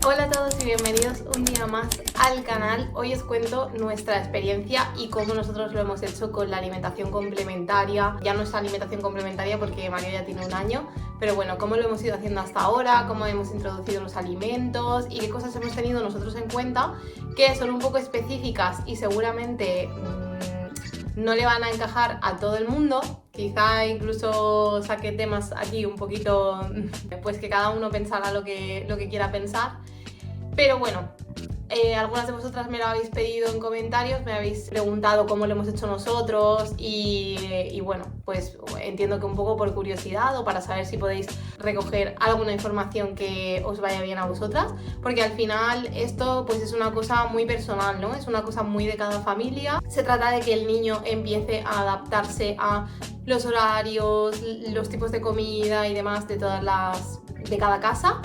Hola a todos y bienvenidos un día más al canal. Hoy os cuento nuestra experiencia y cómo nosotros lo hemos hecho con la alimentación complementaria. Ya no es alimentación complementaria porque Mario ya tiene un año, pero bueno, cómo lo hemos ido haciendo hasta ahora, cómo hemos introducido los alimentos y qué cosas hemos tenido nosotros en cuenta que son un poco específicas y seguramente no le van a encajar a todo el mundo. Quizá incluso saque temas aquí un poquito, pues que cada uno pensará lo que quiera pensar. Pero bueno, algunas de vosotras me lo habéis pedido en comentarios, me habéis preguntado cómo lo hemos hecho nosotros y bueno, pues entiendo que un poco por curiosidad o para saber si podéis recoger alguna información que os vaya bien a vosotras, porque al final esto pues es una cosa muy personal, ¿no? Es una cosa muy de cada familia. Se trata de que el niño empiece a adaptarse a los horarios, los tipos de comida y demás de cada casa.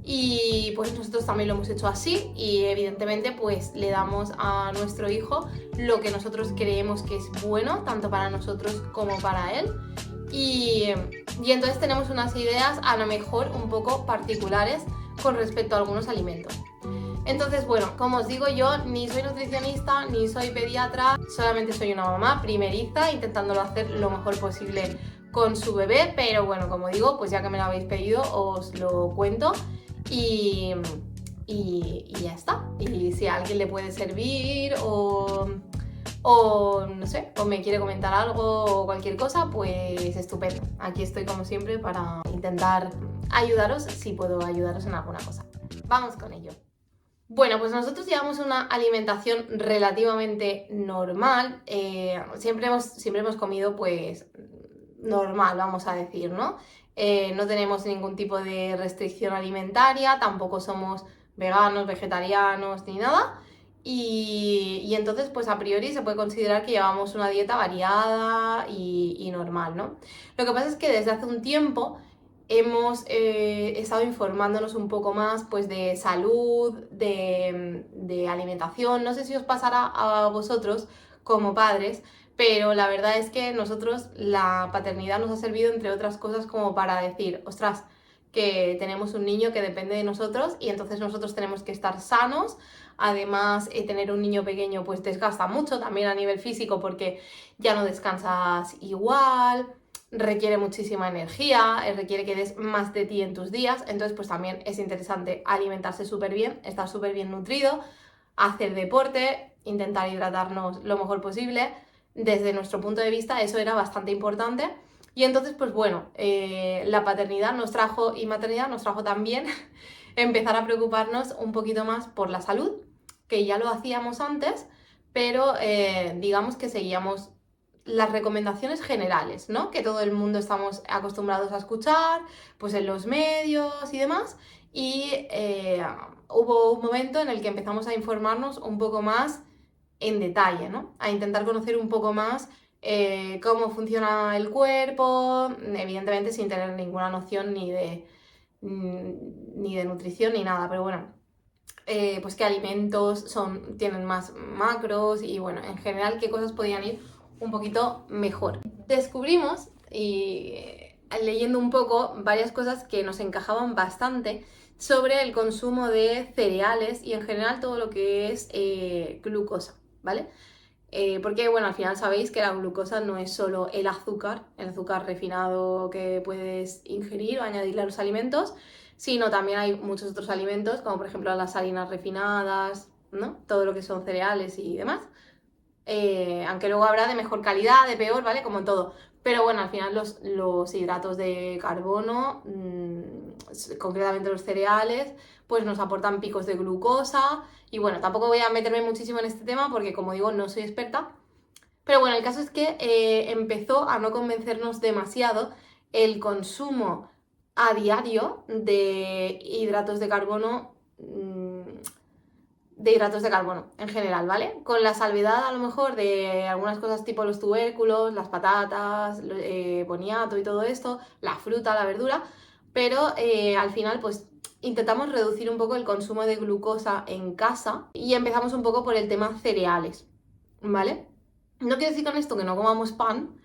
Y pues nosotros también lo hemos hecho así y evidentemente pues le damos a nuestro hijo lo que nosotros creemos que es bueno, tanto para nosotros como para él. Y entonces tenemos unas ideas a lo mejor un poco particulares con respecto a algunos alimentos. Entonces, bueno, como os digo, yo ni soy nutricionista ni soy pediatra, solamente soy una mamá primeriza intentándolo hacer lo mejor posible con su bebé, pero bueno, como digo, pues ya que me lo habéis pedido os lo cuento. Y ya está. Y si a alguien le puede servir o no sé, o me quiere comentar algo o cualquier cosa, pues estupendo. Aquí estoy como siempre para intentar ayudaros si puedo ayudaros en alguna cosa. Vamos con ello. Bueno, pues nosotros llevamos una alimentación relativamente normal. Siempre hemos comido pues normal, vamos a decir, ¿no? No tenemos ningún tipo de restricción alimentaria, tampoco somos veganos, vegetarianos ni nada. Y entonces, pues a priori se puede considerar que llevamos una dieta variada y normal, ¿no? Lo que pasa es que desde hace un tiempo hemos estado informándonos un poco más pues, de salud, de alimentación. No sé si os pasará a vosotros como padres, pero la verdad es que nosotros la paternidad nos ha servido, entre otras cosas, como para decir, ostras, que tenemos un niño que depende de nosotros y entonces nosotros tenemos que estar sanos. Además, tener un niño pequeño pues desgasta mucho también a nivel físico porque ya no descansas igual, requiere muchísima energía, requiere que des más de ti en tus días, entonces pues también es interesante alimentarse súper bien, estar súper bien nutrido, hacer deporte, intentar hidratarnos lo mejor posible. Desde nuestro punto de vista eso era bastante importante y entonces pues bueno, la paternidad nos trajo y maternidad nos trajo también empezar a preocuparnos un poquito más por la salud, que ya lo hacíamos antes, pero digamos que seguíamos las recomendaciones generales, ¿no? Que todo el mundo estamos acostumbrados a escuchar, pues en los medios y demás, y hubo un momento en el que empezamos a informarnos un poco más en detalle, ¿no? A intentar conocer un poco más cómo funciona el cuerpo, evidentemente sin tener ninguna noción ni de nutrición ni nada, pero bueno, pues qué alimentos tienen más macros y bueno, en general qué cosas podían ir un poquito mejor. Descubrimos, y leyendo un poco, varias cosas que nos encajaban bastante sobre el consumo de cereales y en general todo lo que es glucosa, ¿vale? Porque, bueno, al final sabéis que la glucosa no es solo el azúcar refinado que puedes ingerir o añadirle a los alimentos, sino también hay muchos otros alimentos, como por ejemplo las harinas refinadas, ¿no? Todo lo que son cereales y demás. Aunque luego habrá de mejor calidad, de peor, ¿vale? Como en todo. Pero bueno, al final los hidratos de carbono, concretamente los cereales, pues nos aportan picos de glucosa. Y bueno, tampoco voy a meterme muchísimo en este tema porque, como digo, no soy experta. Pero bueno, el caso es que empezó a no convencernos demasiado el consumo a diario de hidratos de carbono, en general, ¿vale? Con la salvedad a lo mejor de algunas cosas tipo los tubérculos, las patatas, boniato y todo esto, la fruta, la verdura, pero al final pues intentamos reducir un poco el consumo de glucosa en casa y empezamos un poco por el tema cereales, ¿vale? No quiero decir con esto que no comamos pan,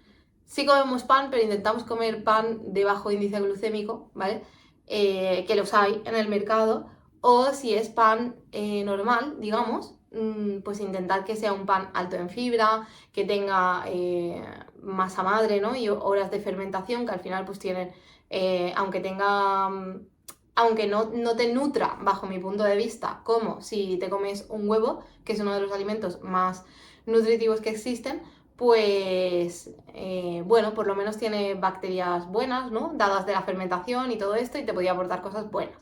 sí comemos pan, pero intentamos comer pan de bajo índice glucémico, ¿vale? Que los hay en el mercado, o si es pan normal, digamos, pues intentar que sea un pan alto en fibra, que tenga masa madre, ¿no? Y horas de fermentación que al final pues tienen, aunque tenga, aunque no te nutra bajo mi punto de vista, como si te comes un huevo, que es uno de los alimentos más nutritivos que existen, pues bueno, por lo menos tiene bacterias buenas, ¿no? Dadas de la fermentación y todo esto, y te podría aportar cosas buenas.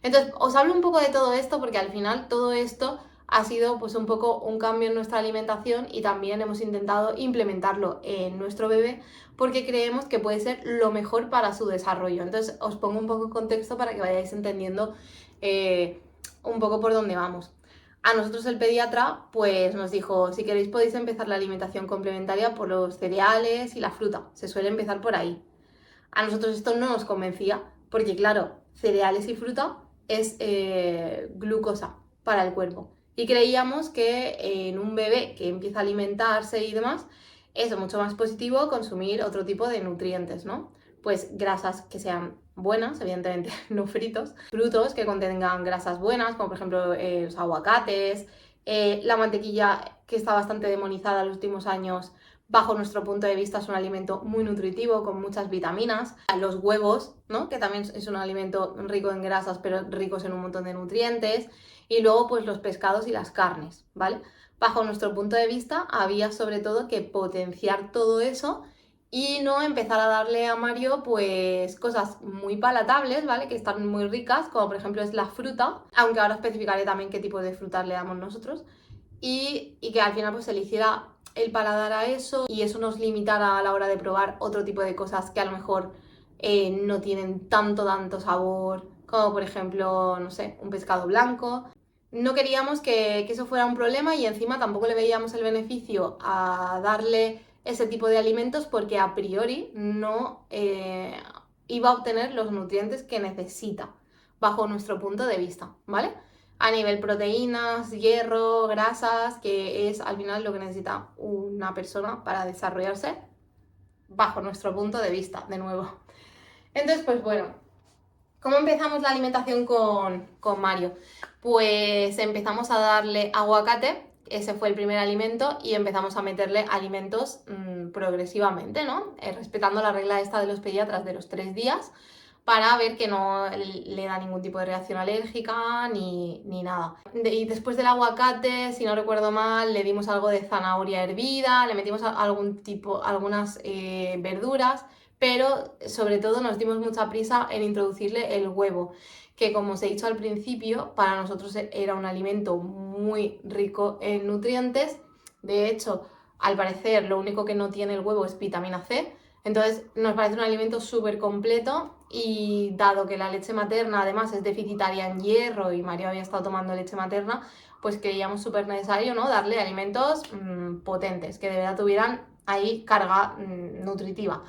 Entonces, os hablo un poco de todo esto porque al final todo esto ha sido pues un poco un cambio en nuestra alimentación y también hemos intentado implementarlo en nuestro bebé porque creemos que puede ser lo mejor para su desarrollo. Entonces, os pongo un poco en contexto para que vayáis entendiendo un poco por dónde vamos. A nosotros el pediatra pues nos dijo, si queréis podéis empezar la alimentación complementaria por los cereales y la fruta. Se suele empezar por ahí. A nosotros esto no nos convencía porque claro, cereales y fruta es glucosa para el cuerpo. Y creíamos que en un bebé que empieza a alimentarse y demás, es mucho más positivo consumir otro tipo de nutrientes, ¿no? Pues grasas que sean buenas, evidentemente no fritos, frutos que contengan grasas buenas, como por ejemplo los aguacates, la mantequilla que está bastante demonizada en los últimos años. Bajo nuestro punto de vista es un alimento muy nutritivo, con muchas vitaminas. Los huevos, ¿no? Que también es un alimento rico en grasas, pero ricos en un montón de nutrientes. Y luego, pues los pescados y las carnes, ¿vale? Bajo nuestro punto de vista, había sobre todo que potenciar todo eso y no empezar a darle a Mario, pues, cosas muy palatables, ¿vale? Que están muy ricas, como por ejemplo es la fruta, aunque ahora especificaré también qué tipo de frutas le damos nosotros. Y que al final pues se le hiciera el paladar a eso y eso nos limitara a la hora de probar otro tipo de cosas que a lo mejor no tienen tanto sabor, como por ejemplo, no sé, un pescado blanco. No queríamos que eso fuera un problema y encima tampoco le veíamos el beneficio a darle ese tipo de alimentos porque a priori no iba a obtener los nutrientes que necesita bajo nuestro punto de vista, ¿vale? A nivel proteínas, hierro, grasas, que es al final lo que necesita una persona para desarrollarse bajo nuestro punto de vista, de nuevo. Entonces, pues bueno, ¿cómo empezamos la alimentación con Mario? Pues empezamos a darle aguacate, ese fue el primer alimento, y empezamos a meterle alimentos progresivamente, ¿no? Respetando la regla esta de los pediatras de los 3 días, para ver que no le da ningún tipo de reacción alérgica ni nada. Y después del aguacate, si no recuerdo mal, le dimos algo de zanahoria hervida, le metimos algunas verduras, pero sobre todo nos dimos mucha prisa en introducirle el huevo, que como os he dicho al principio, para nosotros era un alimento muy rico en nutrientes. De hecho, al parecer lo único que no tiene el huevo es vitamina C, entonces nos parece un alimento súper completo y dado que la leche materna además es deficitaria en hierro y Mario había estado tomando leche materna, pues creíamos súper necesario, ¿no? Darle alimentos potentes, que de verdad tuvieran ahí carga nutritiva.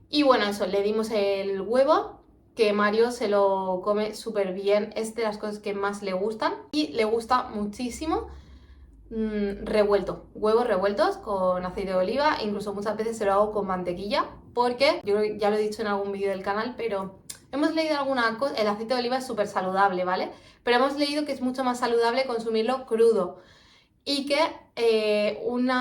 Y bueno, eso, le dimos el huevo, que Mario se lo come súper bien, es de las cosas que más le gustan y le gusta muchísimo revuelto, huevos revueltos con aceite de oliva, incluso muchas veces se lo hago con mantequilla, porque yo creo que ya lo he dicho en algún vídeo del canal, pero hemos leído alguna cosa, el aceite de oliva es súper saludable, ¿vale? Pero hemos leído que es mucho más saludable consumirlo crudo y que un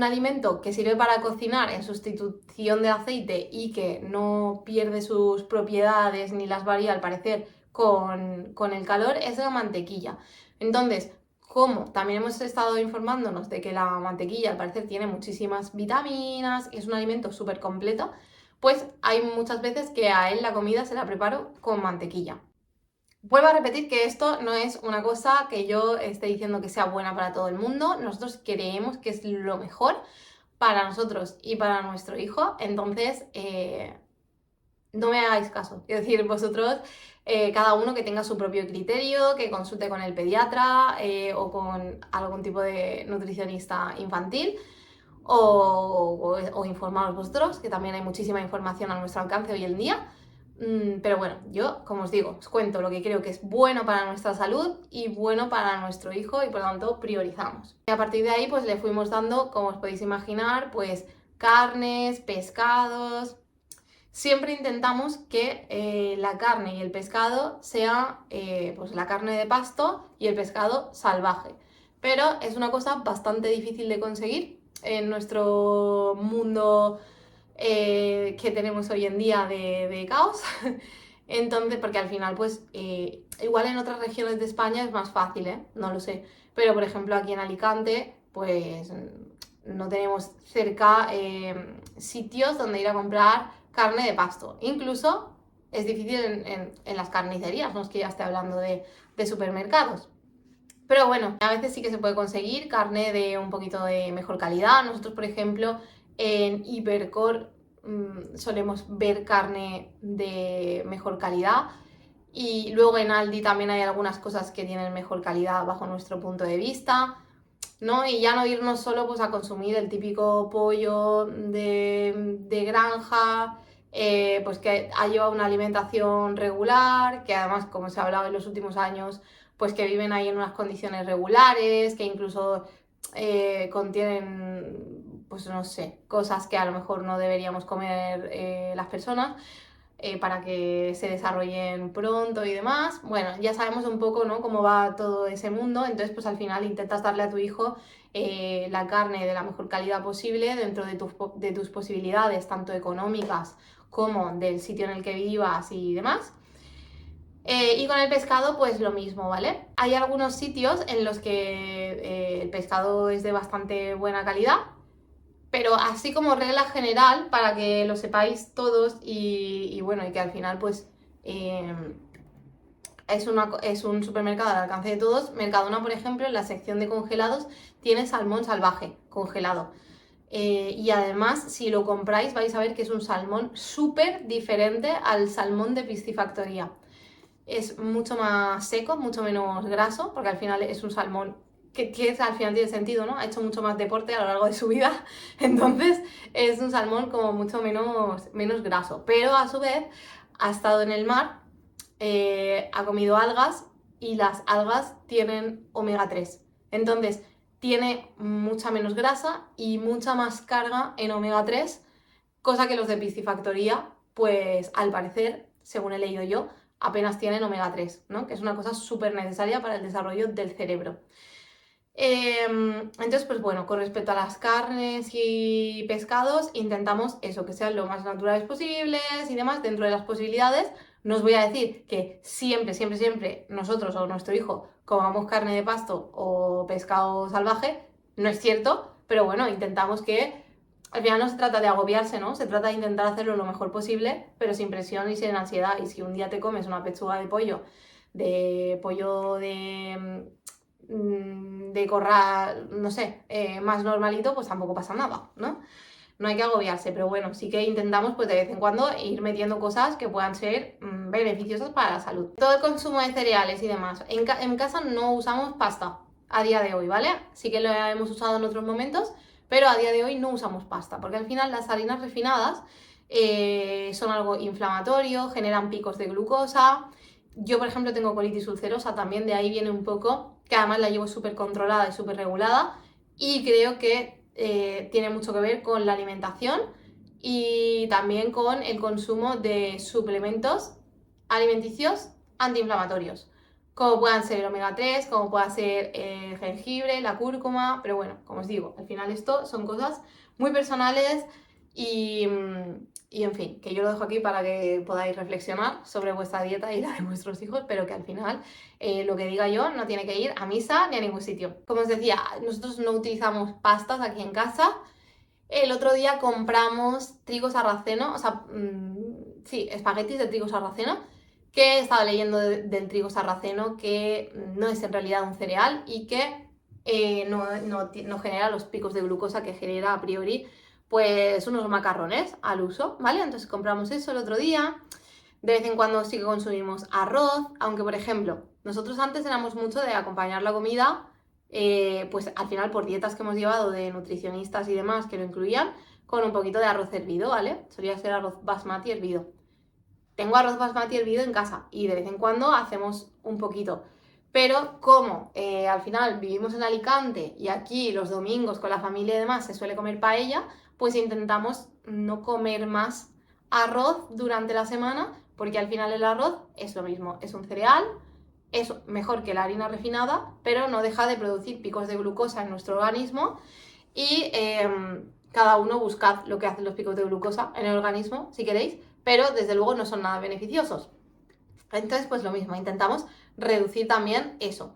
alimento que sirve para cocinar en sustitución de aceite y que no pierde sus propiedades ni las varía al parecer con el calor es la mantequilla. Entonces, como también hemos estado informándonos de que la mantequilla al parecer tiene muchísimas vitaminas y es un alimento súper completo, pues hay muchas veces que a él la comida se la preparo con mantequilla. Vuelvo a repetir que esto no es una cosa que yo esté diciendo que sea buena para todo el mundo. Nosotros creemos que es lo mejor para nosotros y para nuestro hijo. Entonces, no me hagáis caso. Es decir, vosotros, cada uno que tenga su propio criterio, que consulte con el pediatra o con algún tipo de nutricionista infantil. O informaros vosotros, que también hay muchísima información a nuestro alcance hoy en día. Pero bueno, yo, como os digo, os cuento lo que creo que es bueno para nuestra salud y bueno para nuestro hijo y por lo tanto priorizamos. Y a partir de ahí pues le fuimos dando, como os podéis imaginar, pues carnes, pescados. siempre intentamos que la carne y el pescado sea pues la carne de pasto y el pescado salvaje. Pero es una cosa bastante difícil de conseguir en nuestro mundo que tenemos hoy en día de caos. Entonces, porque al final, pues, igual en otras regiones de España es más fácil, ¿eh? No lo sé. Pero, por ejemplo, aquí en Alicante, pues, no tenemos cerca sitios donde ir a comprar carne de pasto. Incluso es difícil en las carnicerías, no es que ya esté hablando de supermercados. Pero bueno, a veces sí que se puede conseguir carne de un poquito de mejor calidad. Nosotros, por ejemplo, en Hipercor solemos ver carne de mejor calidad. Y luego en Aldi también hay algunas cosas que tienen mejor calidad bajo nuestro punto de vista, ¿no? Y ya no irnos solo pues, a consumir el típico pollo de granja, pues que ha llevado una alimentación regular, que además, como se ha hablado en los últimos años, pues que viven ahí en unas condiciones regulares, que incluso contienen, pues no sé, cosas que a lo mejor no deberíamos comer las personas para que se desarrollen pronto y demás. Bueno, ya sabemos un poco, ¿no?, cómo va todo ese mundo, entonces pues al final intentas darle a tu hijo la carne de la mejor calidad posible dentro de tus posibilidades, tanto económicas como del sitio en el que vivas y demás. Y con el pescado, pues lo mismo, ¿vale? Hay algunos sitios en los que el pescado es de bastante buena calidad, pero así como regla general, para que lo sepáis todos y bueno, y que al final pues eh, es un supermercado al alcance de todos. Mercadona, por ejemplo, en la sección de congelados tiene salmón salvaje congelado. Y además, si lo compráis, vais a ver que es un salmón súper diferente al salmón de piscifactoría. Es mucho más seco, mucho menos graso, porque al final es un salmón que al final tiene sentido, ¿no? Ha hecho mucho más deporte a lo largo de su vida, entonces es un salmón como mucho menos graso, pero a su vez ha estado en el mar, ha comido algas y las algas tienen omega 3, entonces tiene mucha menos grasa y mucha más carga en omega 3, cosa que los de piscifactoría, pues al parecer, según he leído yo, apenas tienen omega 3, ¿no? Que es una cosa súper necesaria para el desarrollo del cerebro. Entonces, pues bueno, con respecto a las carnes y pescados, intentamos eso, que sean lo más naturales posibles y demás, dentro de las posibilidades. No os voy a decir que siempre, siempre, siempre nosotros o nuestro hijo comamos carne de pasto o pescado salvaje, no es cierto, pero bueno, intentamos que al final no se trata de agobiarse, ¿no? Se trata de intentar hacerlo lo mejor posible, pero sin presión y sin ansiedad. Y si un día te comes una pechuga de pollo de corral, no sé, más normalito, pues tampoco pasa nada, ¿no? No hay que agobiarse, pero bueno, sí que intentamos pues de vez en cuando ir metiendo cosas que puedan ser beneficiosas para la salud. Todo el consumo de cereales y demás. En casa no usamos pasta a día de hoy, ¿vale? Sí que lo hemos usado en otros momentos, pero a día de hoy no usamos pasta, porque al final las harinas refinadas son algo inflamatorio, generan picos de glucosa. Yo, por ejemplo, tengo colitis ulcerosa, también de ahí viene un poco, que además la llevo súper controlada y súper regulada, y creo que tiene mucho que ver con la alimentación y también con el consumo de suplementos alimenticios antiinflamatorios, como puedan ser el omega 3, como pueda ser el jengibre, la cúrcuma, pero bueno, como os digo, al final esto son cosas muy personales y en fin, que yo lo dejo aquí para que podáis reflexionar sobre vuestra dieta y la de vuestros hijos, pero que al final lo que diga yo no tiene que ir a misa ni a ningún sitio. Como os decía, nosotros no utilizamos pastas aquí en casa. El otro día compramos trigo sarraceno, o sea, sí, espaguetis de trigo sarraceno, que he estado leyendo del trigo sarraceno que no es en realidad un cereal y que no genera los picos de glucosa que genera a priori pues unos macarrones al uso, ¿vale? Entonces compramos eso el otro día. De vez en cuando sí que consumimos arroz, aunque por ejemplo, nosotros antes éramos mucho de acompañar la comida, pues al final por dietas que hemos llevado de nutricionistas y demás que lo incluían, con un poquito de arroz hervido, ¿vale? Solía ser arroz basmati hervido. Tengo arroz basmati hervido en casa y de vez en cuando hacemos un poquito. Pero como al final vivimos en Alicante y aquí los domingos con la familia y demás se suele comer paella, pues intentamos no comer más arroz durante la semana, porque al final el arroz es lo mismo, es un cereal, es mejor que la harina refinada, pero no deja de producir picos de glucosa en nuestro organismo y cada uno buscad lo que hacen los picos de glucosa en el organismo, si queréis, pero desde luego no son nada beneficiosos. Entonces, pues lo mismo, intentamos reducir también eso.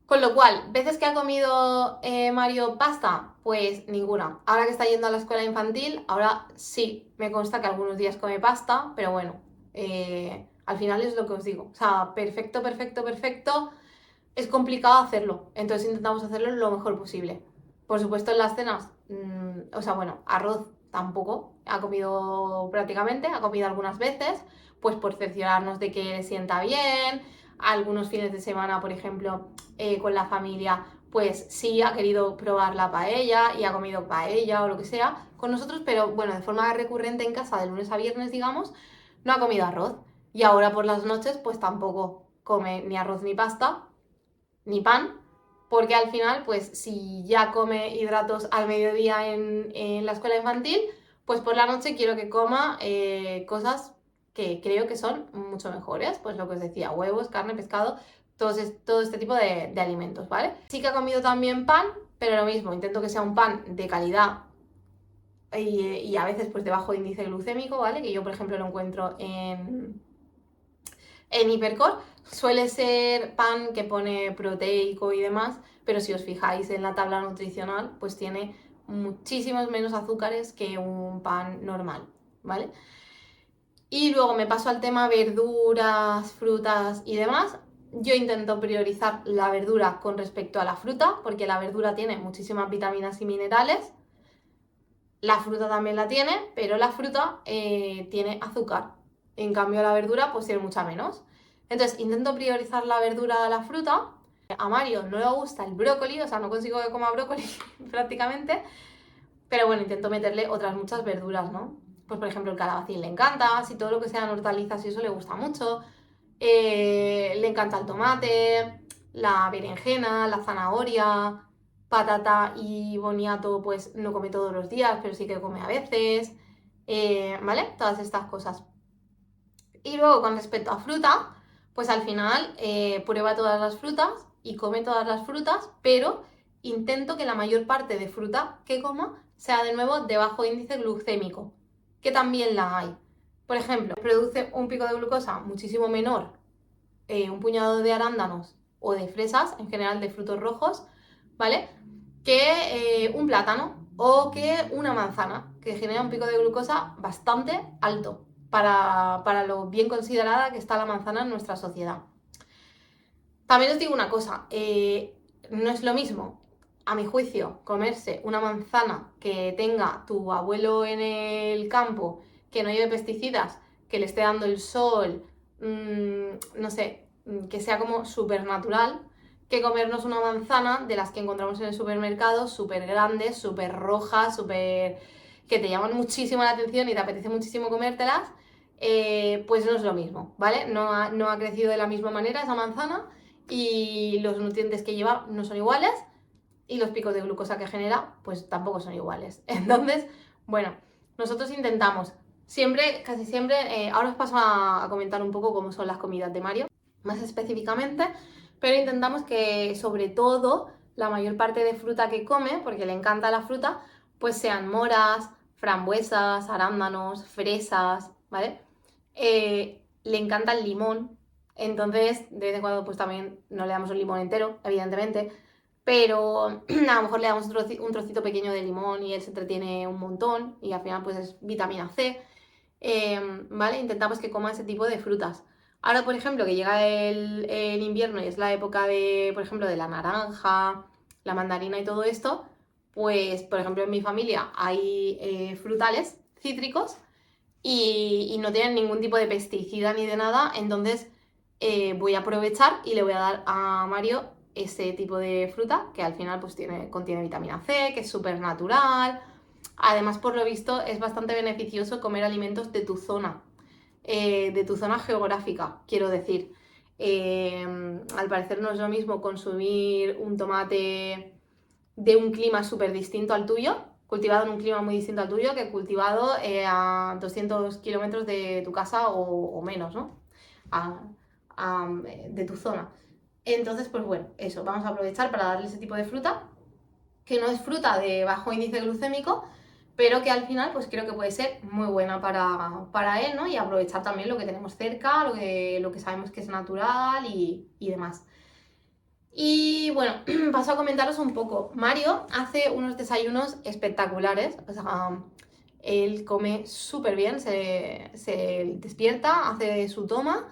Con lo cual, ¿veces que ha comido Mario pasta? Pues ninguna. Ahora que está yendo a la escuela infantil, ahora sí, me consta que algunos días come pasta, pero bueno, al final es lo que os digo. O sea, perfecto, perfecto, perfecto. Es complicado hacerlo, entonces intentamos hacerlo lo mejor posible. Por supuesto, en las cenas, o sea, bueno, arroz tampoco, ha comido prácticamente, ha comido algunas veces, pues por cerciorarnos de que le sienta bien. Algunos fines de semana, por ejemplo, con la familia, pues sí ha querido probar la paella y ha comido paella o lo que sea con nosotros, pero bueno, de forma recurrente en casa, de lunes a viernes, digamos, no ha comido arroz. Y ahora por las noches, pues tampoco come ni arroz ni pasta, ni pan, porque al final, pues si ya come hidratos al mediodía en la escuela infantil, pues por la noche quiero que coma cosas que creo que son mucho mejores, pues lo que os decía, huevos, carne, pescado, todo este tipo de alimentos, ¿vale? Sí que ha comido también pan, pero lo mismo, intento que sea un pan de calidad y a veces pues de bajo índice glucémico, ¿vale? Que yo, por ejemplo, lo encuentro en Hipercore. Suele ser pan que pone proteico y demás, pero si os fijáis en la tabla nutricional, pues tiene muchísimos menos azúcares que un pan normal, ¿vale? Y luego me paso al tema verduras, frutas y demás. Yo intento priorizar la verdura con respecto a la fruta, porque la verdura tiene muchísimas vitaminas y minerales. La fruta también la tiene, pero la fruta tiene azúcar. En cambio, la verdura pues tiene mucha menos. Entonces, intento priorizar la verdura a la fruta. A Mario no le gusta el brócoli, o sea, no consigo que coma brócoli prácticamente. Pero bueno, intento meterle otras muchas verduras, ¿no? Pues por ejemplo, el calabacín le encanta, si todo lo que sean hortalizas y eso le gusta mucho. Le encanta el tomate, la berenjena, la zanahoria, patata y boniato, pues no come todos los días, pero sí que come a veces, ¿vale? Todas estas cosas. Y luego con respecto a fruta, pues al final prueba todas las frutas y come todas las frutas, pero intento que la mayor parte de fruta que coma sea de nuevo de bajo índice glucémico, que también la hay. Por ejemplo, produce un pico de glucosa muchísimo menor un puñado de arándanos o de fresas, en general de frutos rojos, ¿vale? Que un plátano o que una manzana, que genera un pico de glucosa bastante alto para lo bien considerada que está la manzana en nuestra sociedad. También os digo una cosa, no es lo mismo, a mi juicio, comerse una manzana que tenga tu abuelo en el campo, que no lleve pesticidas, que le esté dando el sol, no sé, que sea como súper natural, que comernos una manzana de las que encontramos en el supermercado, súper grandes, súper rojas, súper que te llaman muchísimo la atención y te apetece muchísimo comértelas, pues no es lo mismo, ¿vale? No ha crecido de la misma manera esa manzana y los nutrientes que lleva no son iguales y los picos de glucosa que genera pues tampoco son iguales. Entonces, bueno, nosotros intentamos siempre, casi siempre, ahora os paso a comentar un poco cómo son las comidas de Mario, más específicamente, pero intentamos que sobre todo la mayor parte de fruta que come, porque le encanta la fruta, pues sean moras, frambuesas, arándanos, fresas, ¿vale? Le encanta el limón, entonces de vez en cuando pues también no le damos un limón entero, evidentemente, pero a lo mejor le damos un trocito pequeño de limón y él se entretiene un montón y al final pues es vitamina C, ¿vale? Intentamos que coma ese tipo de frutas. Ahora, por ejemplo, que llega el invierno y es la época de, por ejemplo, de la naranja, la mandarina y todo esto, pues, por ejemplo, en mi familia hay frutales cítricos y no tienen ningún tipo de pesticida ni de nada, entonces voy a aprovechar y le voy a dar a Mario ese tipo de fruta que al final pues contiene vitamina C, que es súper natural. Además, por lo visto, es bastante beneficioso comer alimentos de tu zona geográfica, quiero decir. Al parecer no es lo mismo consumir un tomate de un clima súper distinto al tuyo, cultivado en un clima muy distinto al tuyo que cultivado a 200 kilómetros de tu casa o menos, ¿no? A- de tu zona. Entonces, pues bueno, eso, vamos a aprovechar para darle ese tipo de fruta, que no es fruta de bajo índice glucémico, pero que al final pues creo que puede ser muy buena para él, ¿no? Y aprovechar también lo que tenemos cerca, lo que sabemos que es natural y demás. Y bueno, paso a comentaros un poco. Mario hace unos desayunos espectaculares, o sea, él come súper bien, se despierta, hace su toma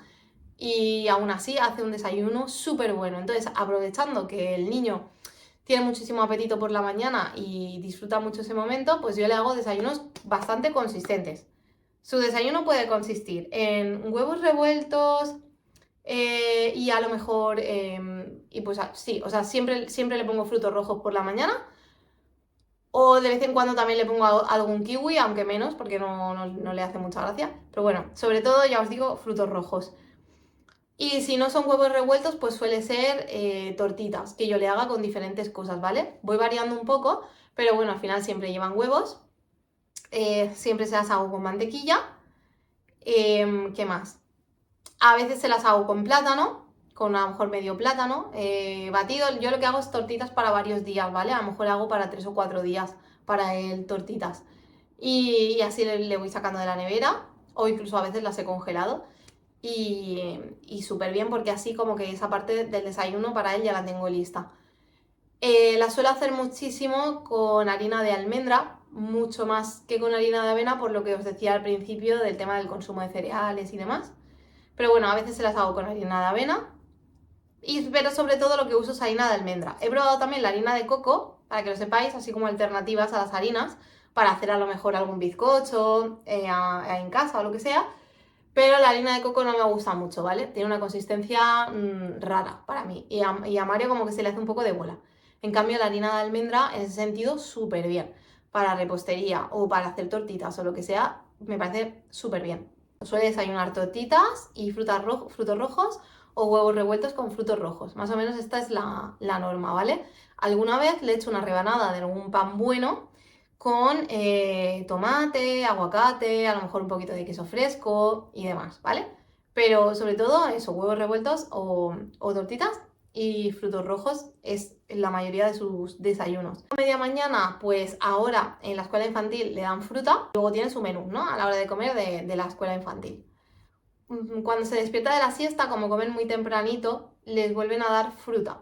y aún así hace un desayuno súper bueno. Entonces, aprovechando que el niño tiene muchísimo apetito por la mañana y disfruta mucho ese momento, pues yo le hago desayunos bastante consistentes. Su desayuno puede consistir en huevos revueltos y a lo mejor, y pues sí, o sea, siempre le pongo frutos rojos por la mañana. O de vez en cuando también le pongo algún kiwi, aunque menos, porque no le hace mucha gracia. Pero bueno, sobre todo, ya os digo, frutos rojos. Y si no son huevos revueltos, pues suele ser tortitas, que yo le haga con diferentes cosas, ¿vale? Voy variando un poco, pero bueno, al final siempre llevan huevos. Siempre se las hago con mantequilla. ¿Qué más? A veces se las hago con plátano, con a lo mejor medio plátano batido. Yo lo que hago es tortitas para varios días, ¿vale? A lo mejor hago para 3 o 4 días para él tortitas. Y así le voy sacando de la nevera, o incluso a veces las he congelado. Y súper bien porque así como que esa parte del desayuno para él ya la tengo lista. La suelo hacer muchísimo con harina de almendra, mucho más que con harina de avena, por lo que os decía al principio del tema del consumo de cereales y demás. Pero bueno, a veces se las hago con harina de avena, pero sobre todo lo que uso es harina de almendra. He probado también la harina de coco, para que lo sepáis, así como alternativas a las harinas, para hacer a lo mejor algún bizcocho en casa o lo que sea. Pero la harina de coco no me gusta mucho, ¿vale? Tiene una consistencia rara para mí. Y a Mario como que se le hace un poco de bola. En cambio, la harina de almendra, en ese sentido, súper bien. Para repostería o para hacer tortitas o lo que sea, me parece súper bien. Suele desayunar tortitas y frutos rojos o huevos revueltos con frutos rojos. Más o menos esta es la norma, ¿vale? Alguna vez le echo una rebanada de algún pan bueno con tomate, aguacate, a lo mejor un poquito de queso fresco y demás, ¿vale? Pero sobre todo eso, huevos revueltos o tortitas y frutos rojos es la mayoría de sus desayunos. A media mañana, pues ahora en la escuela infantil le dan fruta, luego tiene su menú, ¿no? A la hora de comer de la escuela infantil. Cuando se despierta de la siesta, como comen muy tempranito, les vuelven a dar fruta.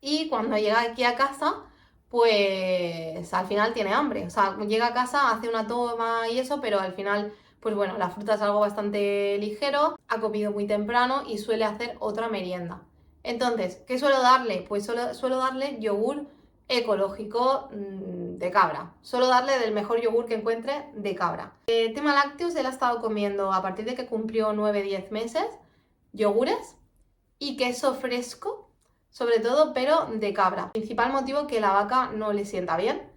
Y cuando llega aquí a casa, pues al final tiene hambre. O sea, llega a casa, hace una toma y eso, pero al final, pues bueno, la fruta es algo bastante ligero, ha comido muy temprano y suele hacer otra merienda. Entonces, ¿qué suelo darle? Pues suelo darle yogur ecológico de cabra. Suelo darle del mejor yogur que encuentre de cabra. Tema lácteos, él ha estado comiendo a partir de que cumplió 9-10 meses, yogures y queso fresco, sobre todo, pero de cabra. Principal motivo que la vaca no le sienta bien.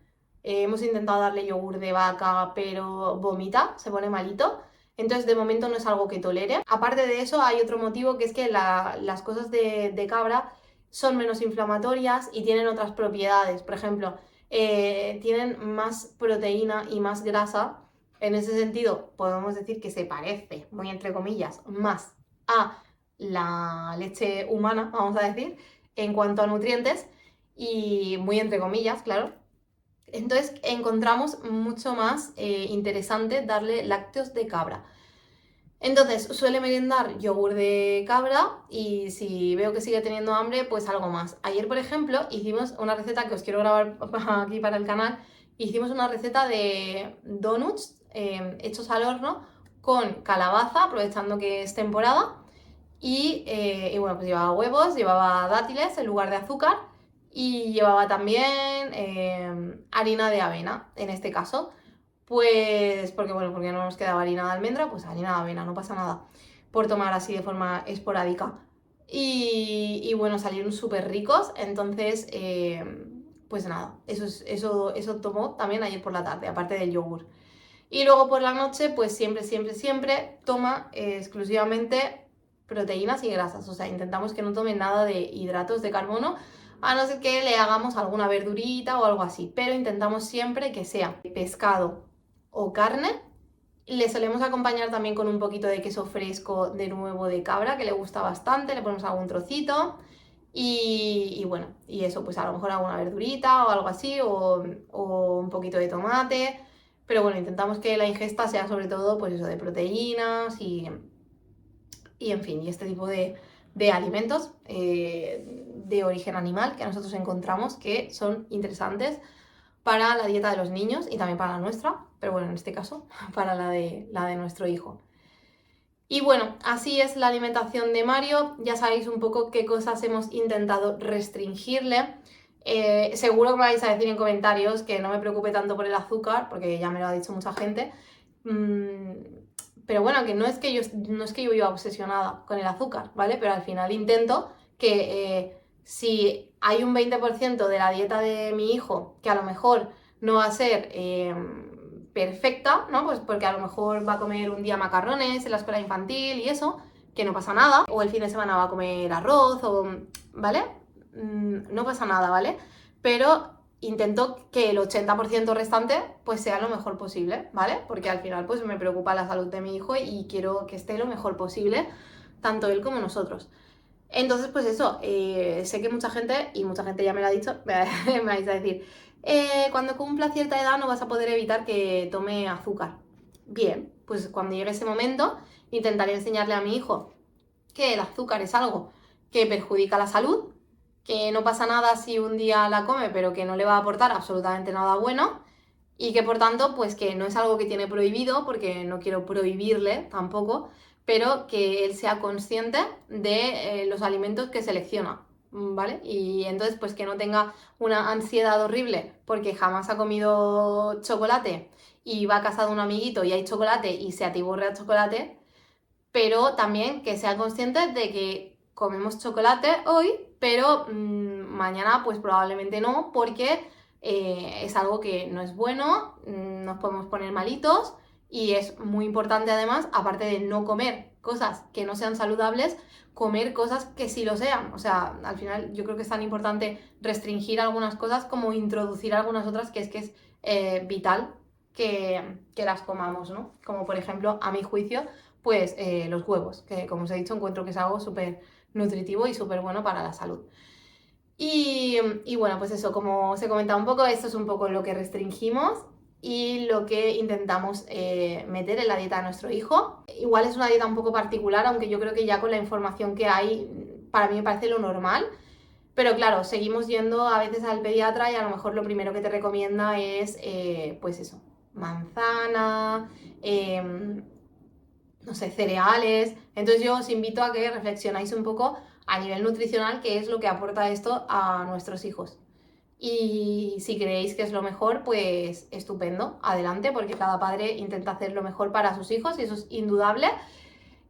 Hemos intentado darle yogur de vaca, pero vomita, se pone malito. Entonces, de momento no es algo que tolere. Aparte de eso, hay otro motivo que es que las cosas de cabra son menos inflamatorias y tienen otras propiedades. Por ejemplo, tienen más proteína y más grasa. En ese sentido, podemos decir que se parece, muy entre comillas, más a la leche humana, vamos a decir, en cuanto a nutrientes y muy entre comillas, claro. Entonces encontramos mucho más interesante darle lácteos de cabra. Entonces suele merendar yogur de cabra y si veo que sigue teniendo hambre, pues algo más. Ayer, por ejemplo, hicimos una receta que os quiero grabar aquí para el canal. Hicimos una receta de donuts hechos al horno con calabaza, aprovechando que es temporada. Y bueno, pues llevaba huevos, llevaba dátiles en lugar de azúcar y llevaba también harina de avena, en este caso. Pues porque bueno, porque no nos quedaba harina de almendra, pues harina de avena, no pasa nada. Por tomar así de forma esporádica. Y bueno, salieron súper ricos, entonces pues nada, eso tomó también ayer por la tarde, aparte del yogur. Y luego por la noche, pues siempre toma exclusivamente proteínas y grasas. O sea, intentamos que no tome nada de hidratos de carbono, a no ser que le hagamos alguna verdurita o algo así, pero intentamos siempre que sea pescado o carne. Le solemos acompañar también con un poquito de queso fresco de nuevo de cabra, que le gusta bastante, le ponemos algún trocito y bueno, y eso, pues a lo mejor alguna verdurita o algo así, o un poquito de tomate, pero bueno, intentamos que la ingesta sea sobre todo pues eso, de proteínas y en fin, y este tipo de alimentos de origen animal que nosotros encontramos que son interesantes para la dieta de los niños y también para la nuestra, pero bueno, en este caso, para la de nuestro hijo. Y bueno, así es la alimentación de Mario. Ya sabéis un poco qué cosas hemos intentado restringirle. Seguro que me vais a decir en comentarios que no me preocupe tanto por el azúcar, porque ya me lo ha dicho mucha gente. Pero bueno, que no es que yo viva obsesionada con el azúcar, ¿vale? Pero al final intento que si hay un 20% de la dieta de mi hijo que a lo mejor no va a ser perfecta, ¿no? Pues porque a lo mejor va a comer un día macarrones en la escuela infantil y eso, que no pasa nada, o el fin de semana va a comer arroz, ¿vale? No pasa nada, ¿vale? Pero intento que el 80% restante pues sea lo mejor posible, ¿vale? Porque al final pues me preocupa la salud de mi hijo y quiero que esté lo mejor posible, tanto él como nosotros. Entonces, pues eso, sé que mucha gente, y mucha gente ya me lo ha dicho, me vais a decir, cuando cumpla cierta edad no vas a poder evitar que tome azúcar. Bien, pues cuando llegue ese momento intentaré enseñarle a mi hijo que el azúcar es algo que perjudica la salud, que no pasa nada si un día la come, pero que no le va a aportar absolutamente nada bueno y que por tanto, pues que no es algo que tiene prohibido, porque no quiero prohibirle tampoco, pero que él sea consciente de los alimentos que selecciona, ¿vale? Y entonces, pues que no tenga una ansiedad horrible porque jamás ha comido chocolate y va a casa de un amiguito y hay chocolate y se atiborrea chocolate, pero también que sea consciente de que comemos chocolate hoy, pero mañana pues probablemente no, porque es algo que no es bueno, nos podemos poner malitos y es muy importante además, aparte de no comer cosas que no sean saludables, comer cosas que sí lo sean. O sea, al final yo creo que es tan importante restringir algunas cosas como introducir algunas otras que es vital que las comamos, ¿no? Como por ejemplo, a mi juicio, pues los huevos, que como os he dicho encuentro que es algo súper nutritivo y súper bueno para la salud. Y bueno, pues eso, como os he comentado un poco, esto es un poco lo que restringimos y lo que intentamos meter en la dieta de nuestro hijo. Igual es una dieta un poco particular, aunque yo creo que ya con la información que hay, para mí me parece lo normal. Pero claro, seguimos yendo a veces al pediatra y a lo mejor lo primero que te recomienda es, pues eso, manzana, no sé, cereales. Entonces yo os invito a que reflexionáis un poco a nivel nutricional qué es lo que aporta esto a nuestros hijos. Y si creéis que es lo mejor, pues estupendo, adelante, porque cada padre intenta hacer lo mejor para sus hijos y eso es indudable.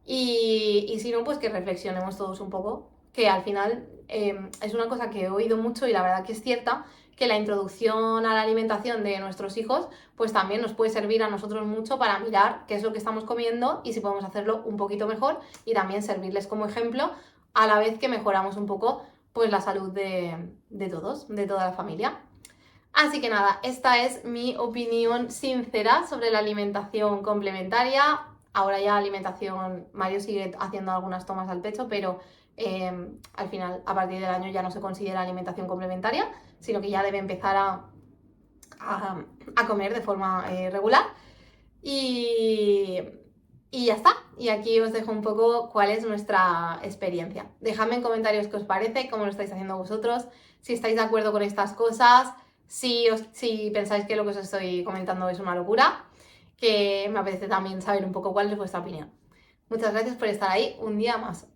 Y si no, pues que reflexionemos todos un poco, que al final es una cosa que he oído mucho y la verdad que es cierta, que la introducción a la alimentación de nuestros hijos pues también nos puede servir a nosotros mucho para mirar qué es lo que estamos comiendo y si podemos hacerlo un poquito mejor y también servirles como ejemplo a la vez que mejoramos un poco pues la salud de todos, de toda la familia. Así que nada, esta es mi opinión sincera sobre la alimentación complementaria. Ahora ya alimentación, Mario sigue haciendo algunas tomas al pecho, pero al final, a partir del año ya no se considera alimentación complementaria, sino que ya debe empezar a comer de forma regular. Y ya está. Y aquí os dejo un poco cuál es nuestra experiencia. Dejadme en comentarios qué os parece, cómo lo estáis haciendo vosotros, si estáis de acuerdo con estas cosas, si pensáis que lo que os estoy comentando es una locura, que me apetece también saber un poco cuál es vuestra opinión. Muchas gracias por estar ahí un día más.